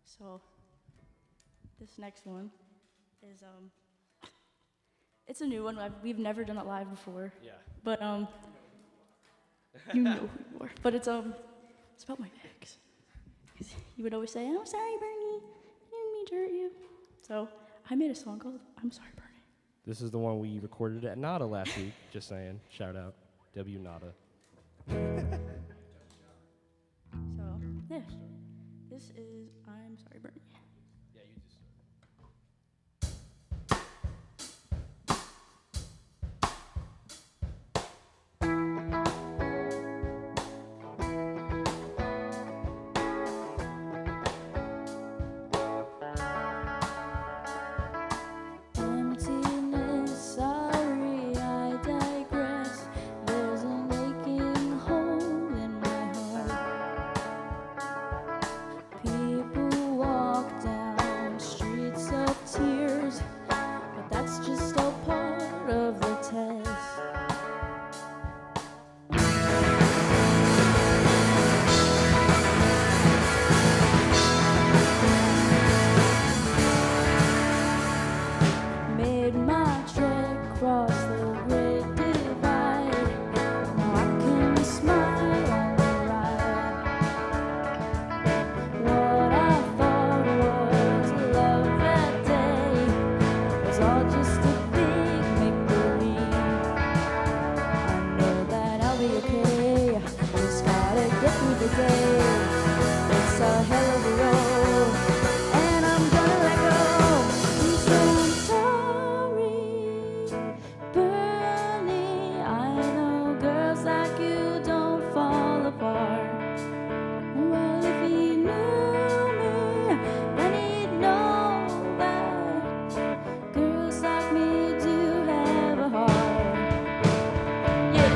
So this next one is it's a new one. We've never done it live before. Yeah. But you know who you are. But it's about my ex. You would always say, "I'm sorry, Bernie. I didn't mean to hurt you." So I made a song called "I'm Sorry, Bernie." This is the one we recorded at Nada last week. Just saying. Shout out. W Nada. So yeah, this is "I'm Sorry, Bernie." Yeah, you just. Emptiness, sorry, I digress. There's an aching hole in my heart. People walk down streets of tears, but that's just all part of the test. Made my trek across the great divide. Now I can smile on the ride. What I thought was love that day was all just a big make-believe. I know that I'll be okay. Just gotta get through the day. It's a hell of a road, and I'm gonna let go. He said, "I'm sorry, Bernie. I know girls like you don't fall apart. Well, if he knew me, then he'd know that girls like me do have a heart." Yeah.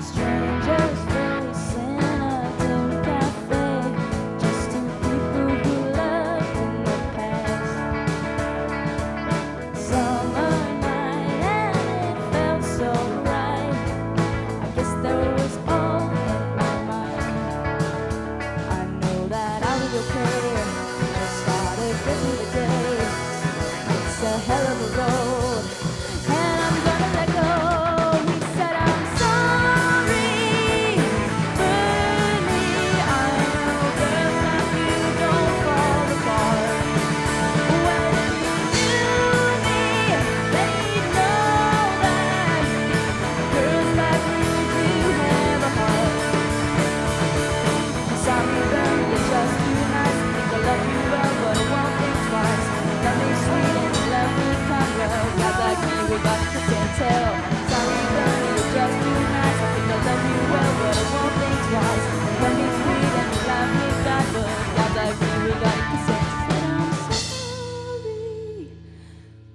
Strangers face in a dim cafe, just two people who loved in the past. Summer night and it felt so right. I guess that was all in my mind. I know that I'll be okay. Just gotta get through the day. It's a hell of a road, and I'm gonna let go. He said, "I'm sorry, Bernie. I know girls like you don't fall apart. Well, if you knew me, then you'd know that girls like me do have a heart. Sorry, Bernie, you're just too nice. Think I love you well, but I won't think twice. Love me sweet and you love me kind well. Guys like me, we got to tell. Sorry, Bernie, you're just too nice. I think I love you well, but I won't think twice. Love me sweet and you love me kind well. Guys like me, we got to tell. I'm sorry,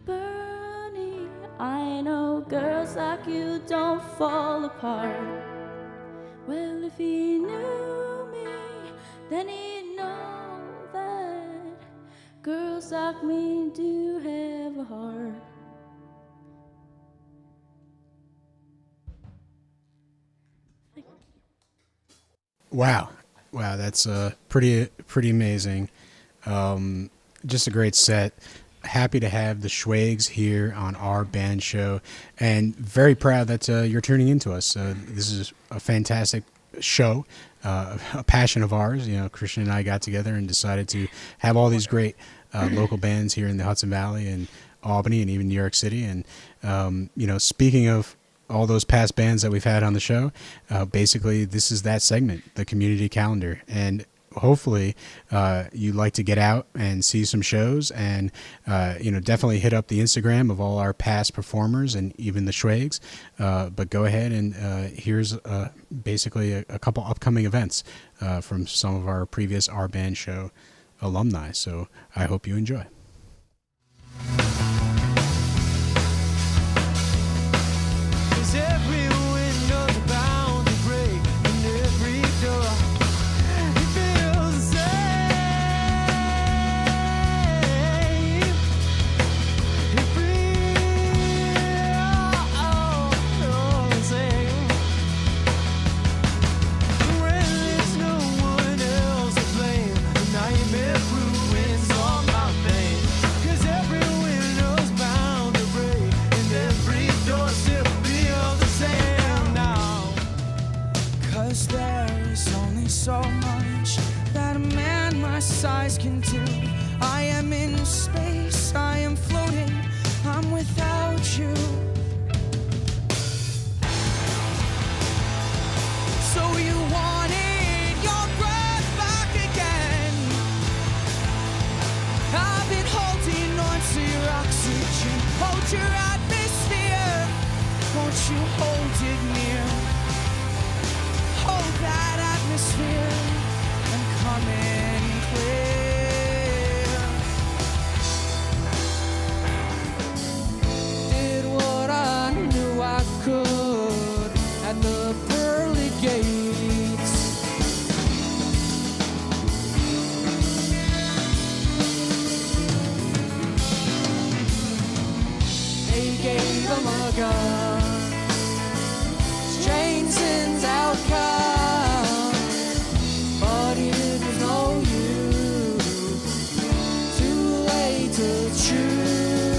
Bernie. I know girls like you don't fall apart. Well, if he knew me, then he'd know that girls like me do have a heart. Wow, that's pretty amazing. Just a great set. Happy to have the Schwegs here on our band show, and very proud that you're tuning into us. This is a fantastic show, a passion of ours. You know, Christian and I got together and decided to have all these great local bands here in the Hudson Valley and Albany and even New York City. And you know, speaking of all those past bands that we've had on the show, basically this is that segment, the community calendar. And hopefully you like to get out and see some shows, and you know, definitely hit up the Instagram of all our past performers and even the Schwegs. But go ahead and here's basically a couple upcoming events from some of our previous Our Band Show alumni. So I hope you enjoy. Every window's bound to break, and every door it feels the same. 'cause there is only so much that a man my size can do. I am in space, I am floating, I'm without you. So you wanted your breath back again. I've been holding on to your oxygen. Hold your atmosphere. Won't you hold it near? Hold that atmosphere and come in clear. Did what I knew I could at the pearly gates. They gave him a gun. Jason's outcome, but it was no use. Too late to choose.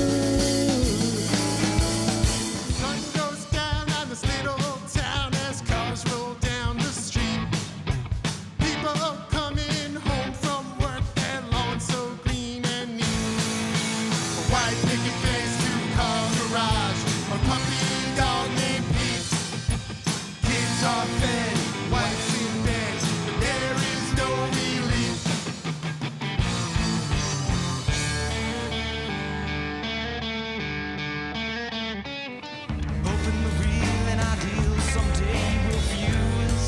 Sun goes down on this little town as cars roll down the street. People coming home from work, their lawn so green and neat. A white picket fence, two-car garage, a puppy dog named Pete. Kids are fed, wife's in bed, but there is no relief. Hoping the real and ideal someday will fuse.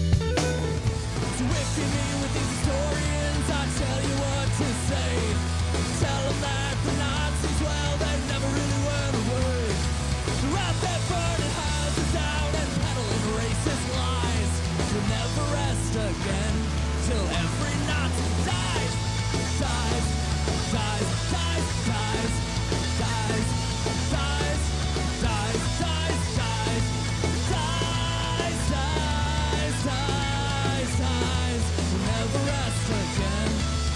So if you meet with these historians, I tell you what to say. Tell them that the Nazis, well, they never really went away. They're out there burning houses down and peddling racist lies. You'll never rest again till every Nazi dies. Dies, dies, dies, dies, dies, dies, dies, dies, dies, dies, dies, dies, dies. You'll never rest again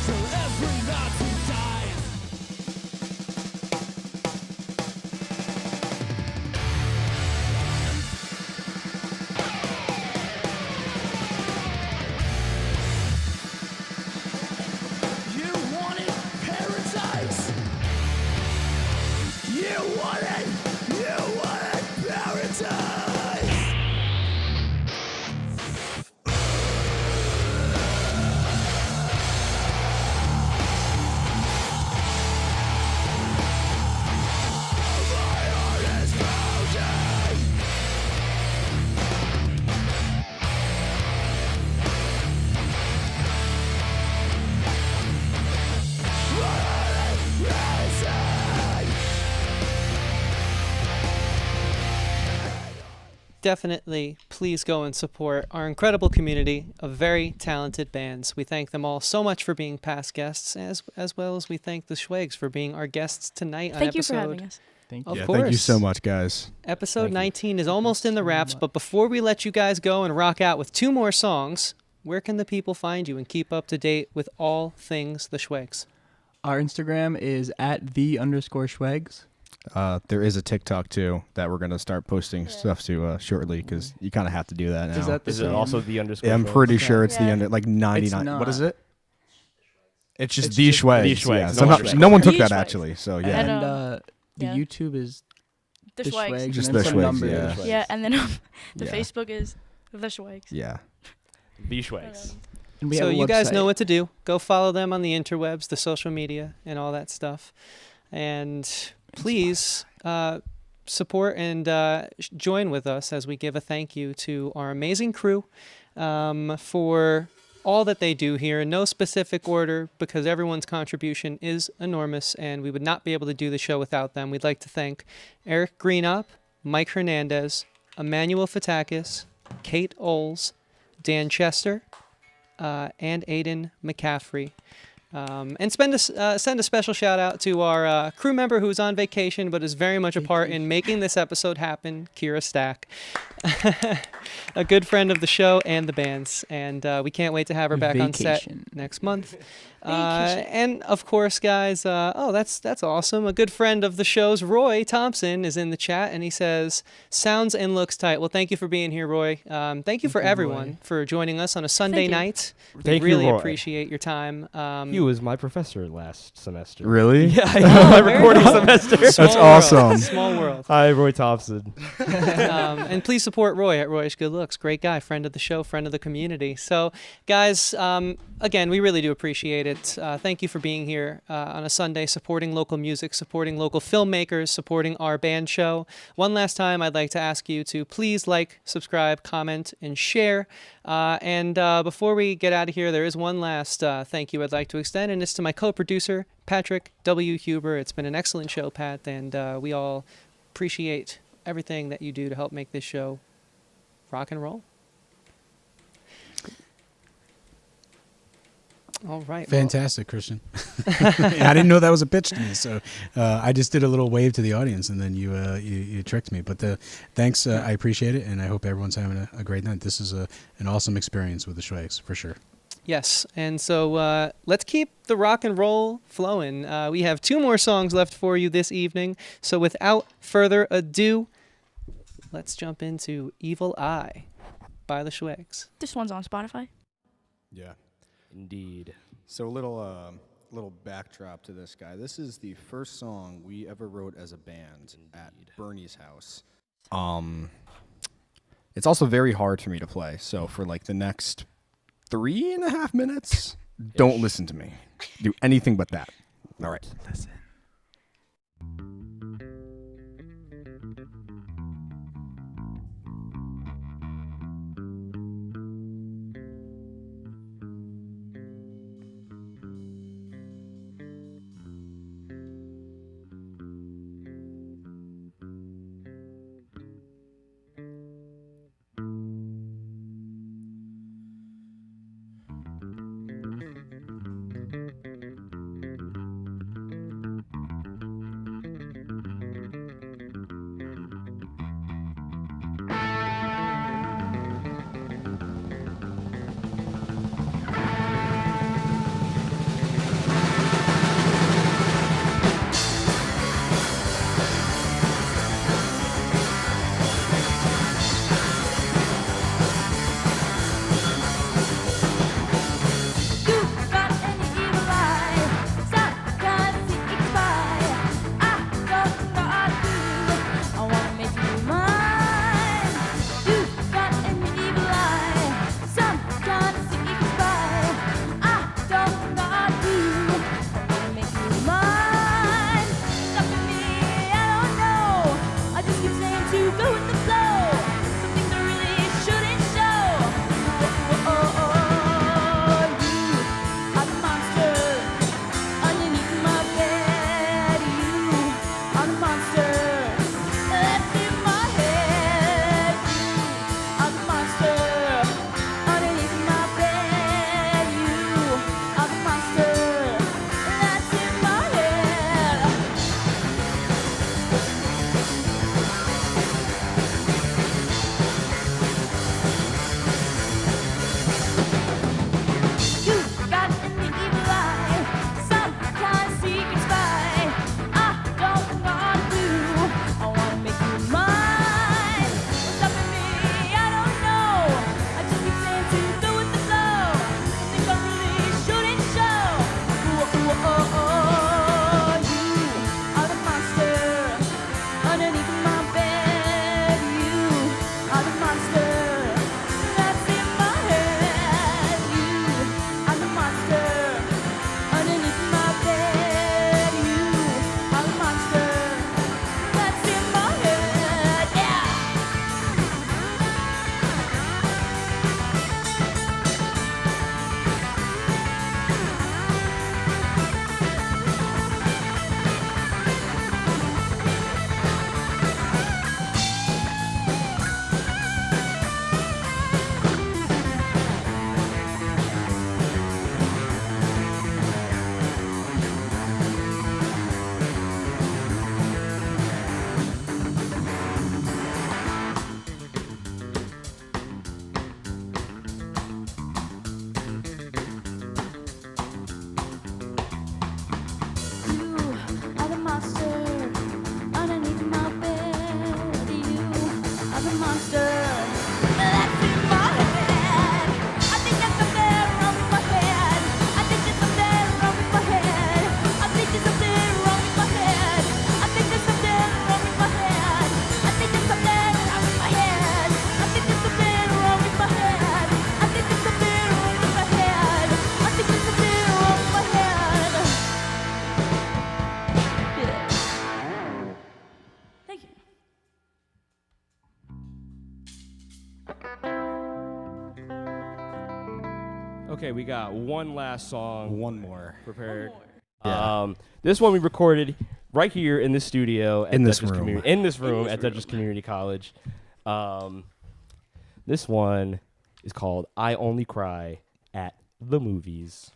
till every Nazi dies. You wanted paradise. You wanted paradise. Definitely, please go and support our incredible community of very talented bands. We thank them all so much for being past guests, as well as we thank the Schwegs for being our guests tonight on Thank you episode. for having us. Thank Of you. Yeah, course. thank you so much, guys. Episode Thank you. 19 is almost in the so wraps, much. but before we let you guys go and rock out with 2 more songs, where can the people find you and keep up to date with all things the Schwegs? Our Instagram is at @the_Schwegs. There is a TikTok too that we're gonna start posting stuff to shortly because you kind of have to do that now. Is that the Is it same? also the underscore? Yeah, I'm Schwegs? pretty sure it's the Yeah. under like 99. It's What is not. it? It's just It's the just Schwegs. the Schwegs, Yeah. no Somehow, underscore. no one took The that Schwegs. actually. So yeah. And, And the yeah. YouTube is The the Schwegs. Schwegs. Just and the then some Schwegs, numbers. yeah. Yeah, and then the Yeah. Facebook is the Schwegs. Yeah. The Schwegs. And we So have a you guys website. know what to do. Go follow them on the interwebs, the social media, and all that stuff. And please support and join with us as we give a thank you to our amazing crew for all that they do here in no specific order, because everyone's contribution is enormous and we would not be able to do the show without them. We'd like to thank Eric Greenup, Mike Hernandez, Emmanuel Fatakis, Kate Oles, Dan Chester, and Aiden McCaffrey. And send a special shout out to our crew member who's on vacation but is very much a part in making this episode happen, Kira Stack. A good friend of the show and the band's. And we can't wait to have her back on set next month. And of course, guys, that's awesome. A good friend of the show's, Roy Thompson, is in the chat, and he says, "Sounds and looks tight." Well, thank you for being here, Roy. Thank you for everyone for joining us on a Sunday night. Thank you, really Roy. appreciate your time. He was my professor last semester. Really? Yeah, I know, my recording semester. That's Small awesome. world. Small world. Hi, Roy Thompson. And please support Roy at Royish Good Looks. Great guy, friend of the show, friend of the community. So, guys, again, we really do appreciate it. Thank you for being here on a Sunday, supporting local music, supporting local filmmakers, supporting our band show. One last time, I'd like to ask you to please like, subscribe, comment, and share. And before we get out of here, there is one last thank you I'd like to extend, and it's to my co-producer, Patrick W. Huber. It's been an excellent show, Pat, and we all appreciate everything that you do to help make this show rock and roll. All right. Fantastic, Christian. I didn't know that was a pitch to me, so I just did a little wave to the audience, and then you tricked me. But thanks, I appreciate it, and I hope everyone's having a great night. This is an awesome experience with the Schwegs, for sure. Yes, and so let's keep the rock and roll flowing. We have 2 more songs left for you this evening, so without further ado, let's jump into Evil Eye by the Schwegs. This one's on Spotify. Yeah. Indeed. So a little backdrop to this guy. This is the first song we ever wrote as a band at Bernie's house. It's also very hard for me to play. So for like the next 3.5 minutes, don't listen to me. Do anything but that. All right. Listen. Okay, we got one last song. One more. Prepared. Yeah. This one we recorded right here in this studio at In this Dutchess room. in this room at Dutchess Community College. This one is called "I Only Cry at the Movies."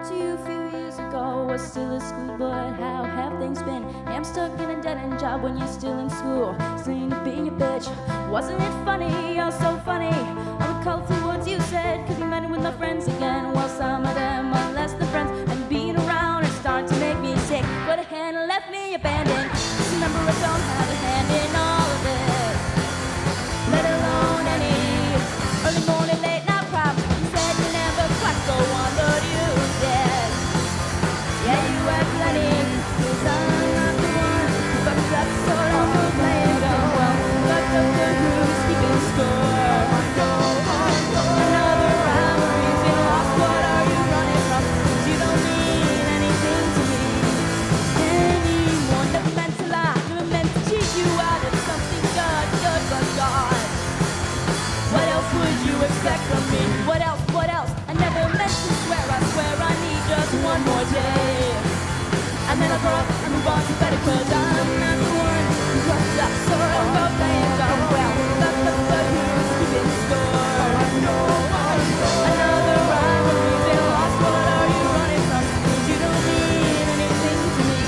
To you a few years ago, was still a schoolboy. How have things been? I'm stuck in a dead-end job when you're still in school. Saying to being a bitch, wasn't it funny? Oh, so funny. All the colorful words you said, cause you met it with my friends again. Well, some of them are less than friends, and being around is starting to make me sick. But a hand left me abandoned. Just remember, I don't have a hand in all of this, let alone any early morning, late night crap. You said you never quite go on, but you did. Yeah, you had plenty, 'cause I'm not the one who fucks up, so don't go playing go well. Fuck up the who's keeping score. Another rivalry's been lost, what are you running from? 'Cause you don't mean anything to me anymore. Never meant to lie, never meant to cheat you out of something good, good, but God. What else would you expect from me? What else, what else? I never meant to swear, I swear I need just one more day. And then I'll grow up and move on to better, 'cause I'm not the one who fucked up, so don't go playing dumb. Well, who's keeping score? Another rivalry's been lost, what are you running from? 'Cause you don't mean anything to me.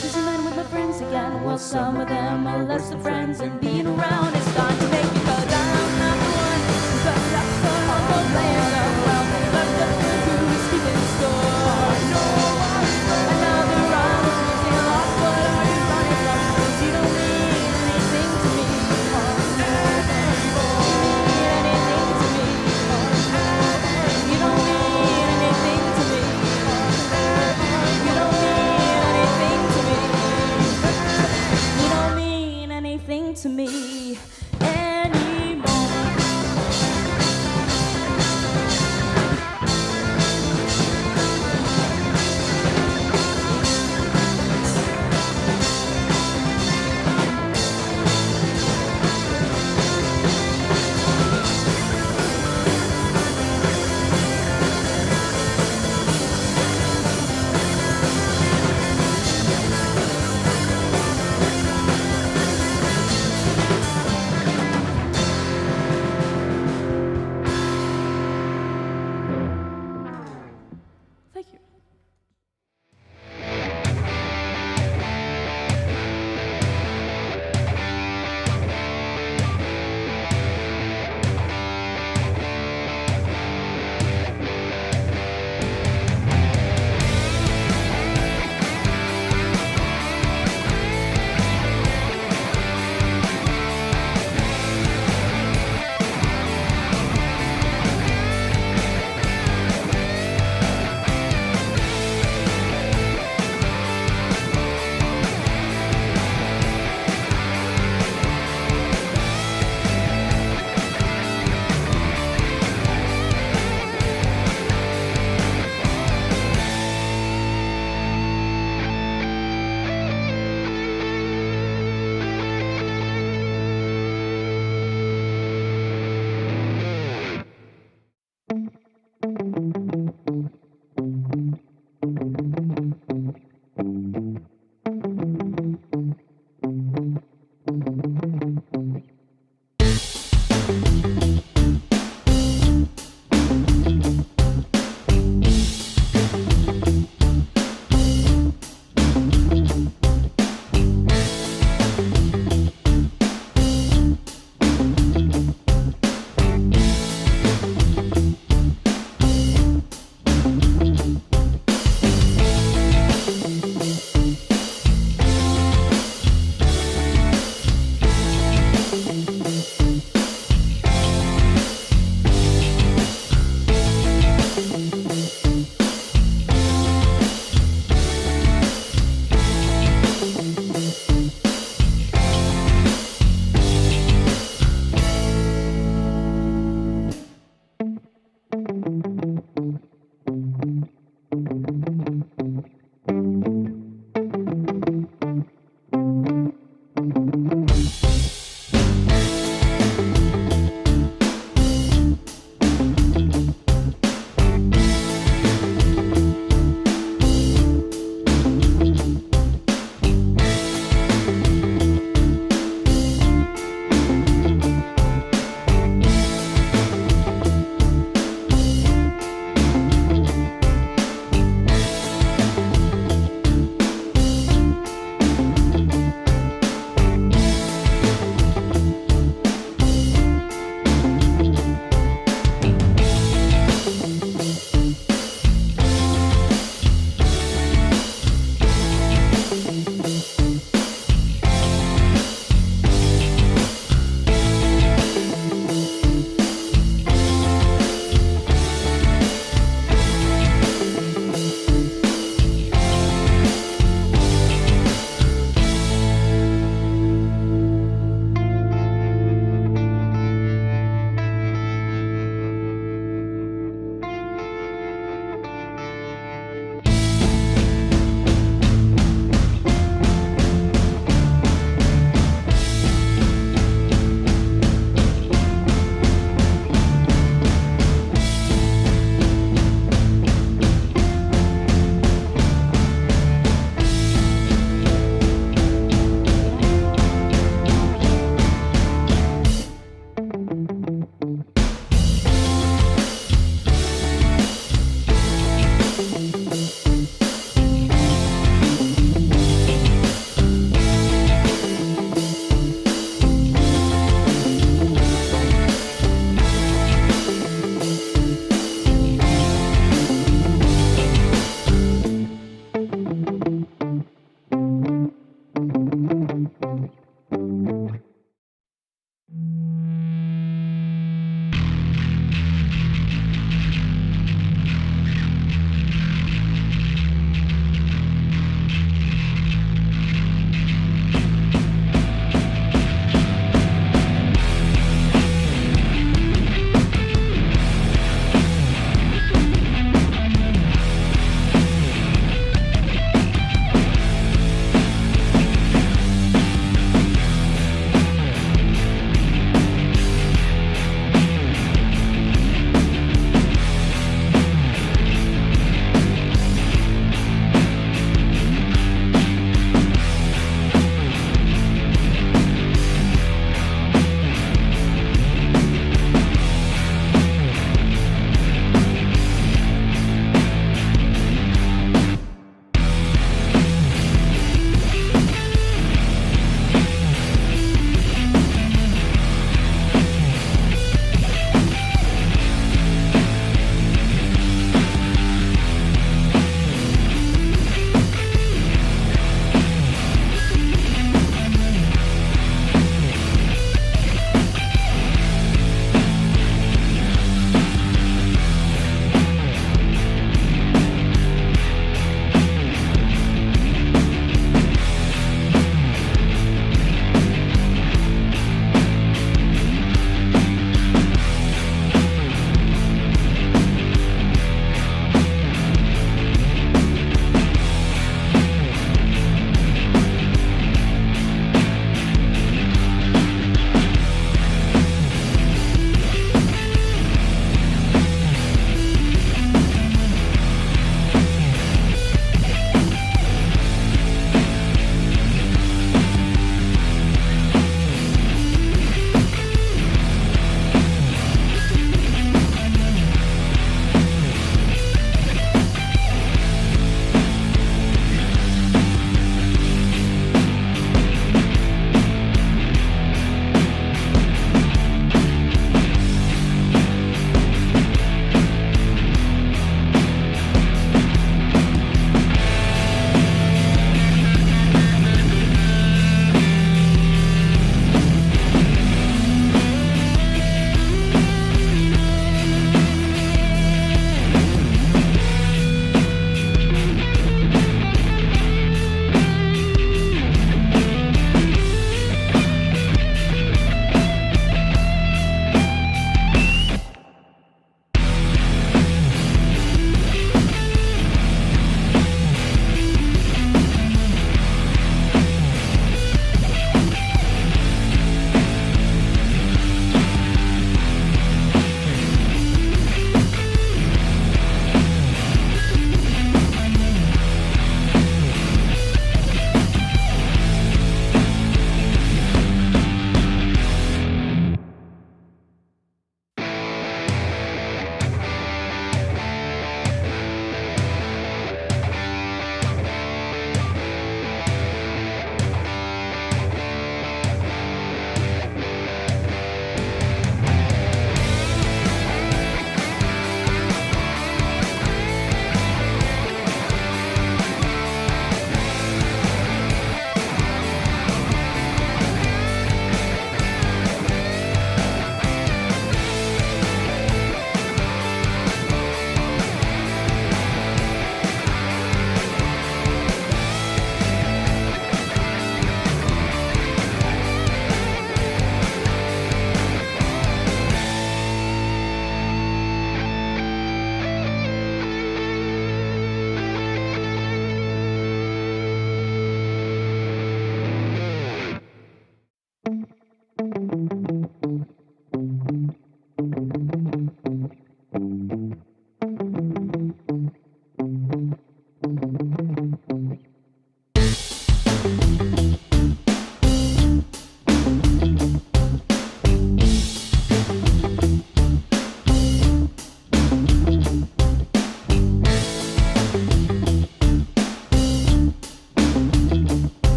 Cause you met with my friends again. Well, some of them are less than friends, and being around is starting to make me go down. I'm the one who fucked up, so I'll go playing so well. Fucked up the who's keeping score. Another rivalry's been lost, what are you running from? 'Cause you don't mean anything to me. You don't mean anything to me. You don't mean anything to me. You don't mean anything to me. You don't mean anything to me.